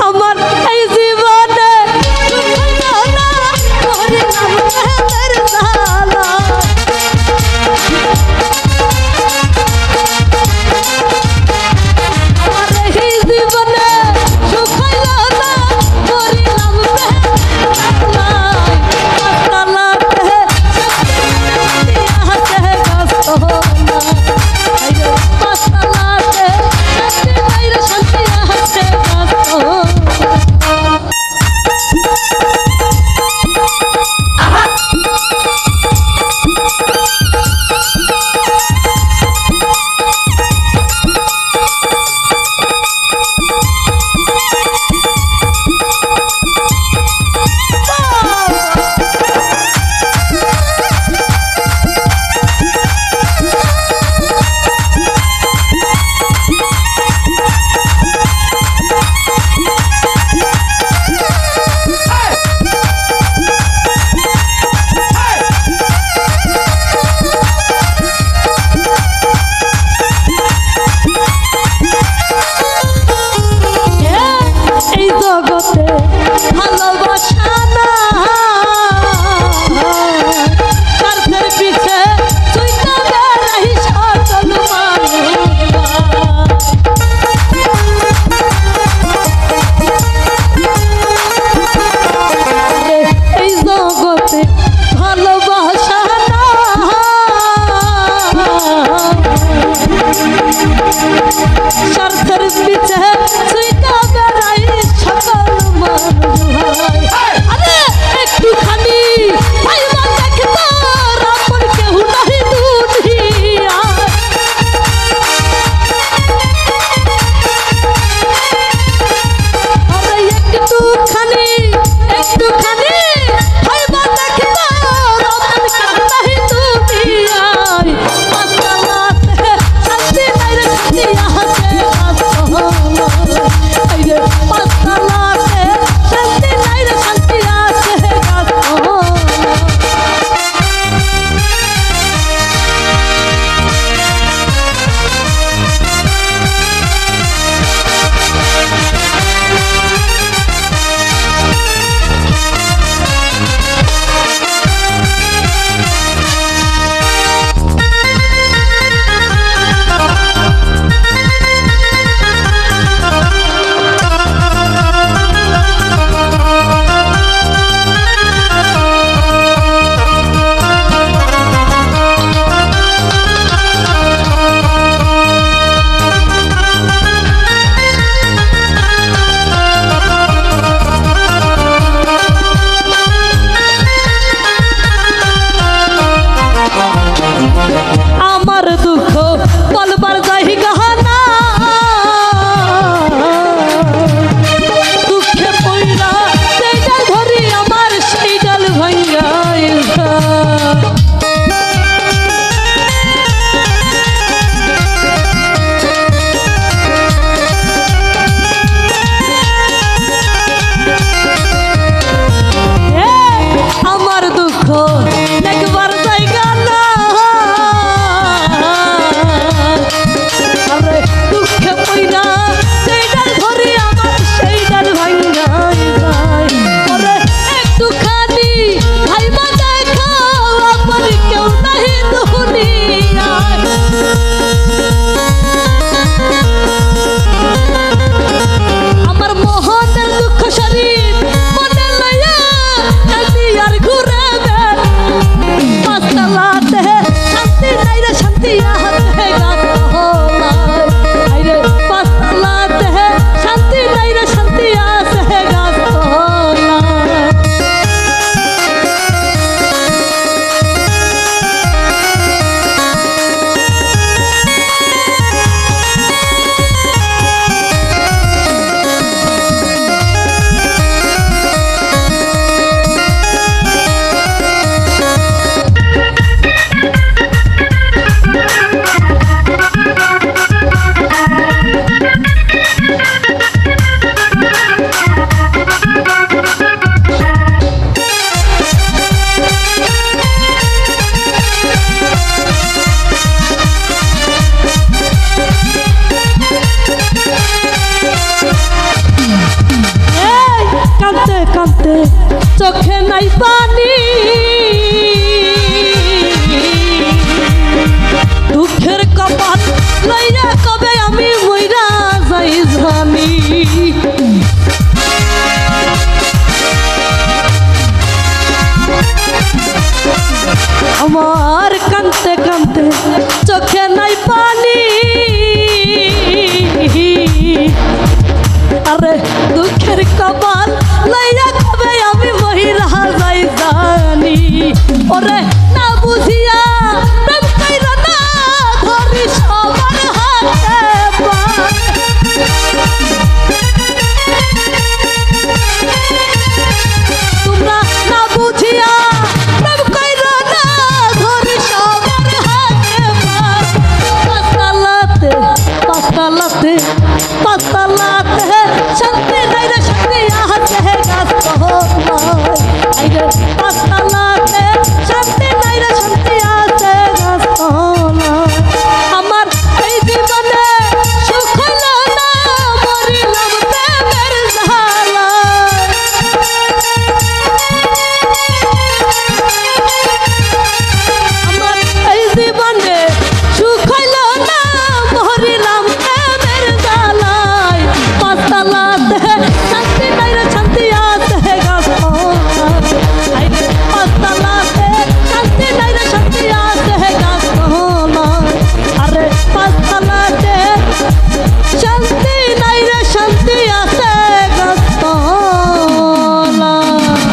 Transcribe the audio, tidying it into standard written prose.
আমার এই জীবনে না করিলাম প্রেমের জ্বালা আমার এই জীবনে সুখ হইল না করিলাম ভালোবাসা না স্বার্থের পিছে তুই তো বেড়াই সকল এই জগতে ভালোবাসা না স্বার্থের পিছে তুই তো বেড়াই সকল চোখে নাই পানি দুঃখের কপাল লইয়া কবে আমি মইরা যাই জানি আমার কানতে কানতে চোখে নাই পানি আরে দুঃখের কপাল লইয়া কবে আমি মহিলা যাই জানি ওরে না বুঝিয়া প্রেম কইরা না ধরি সবার হাতে পান তোমরা না বুঝিয়া প্রেম কইরা না ধরি সবার হাতে পান পাতালাতে পাতালাতে পাতালাতে শান্তি নাই রে শান্তি আছে গাছ কহমায় আইরে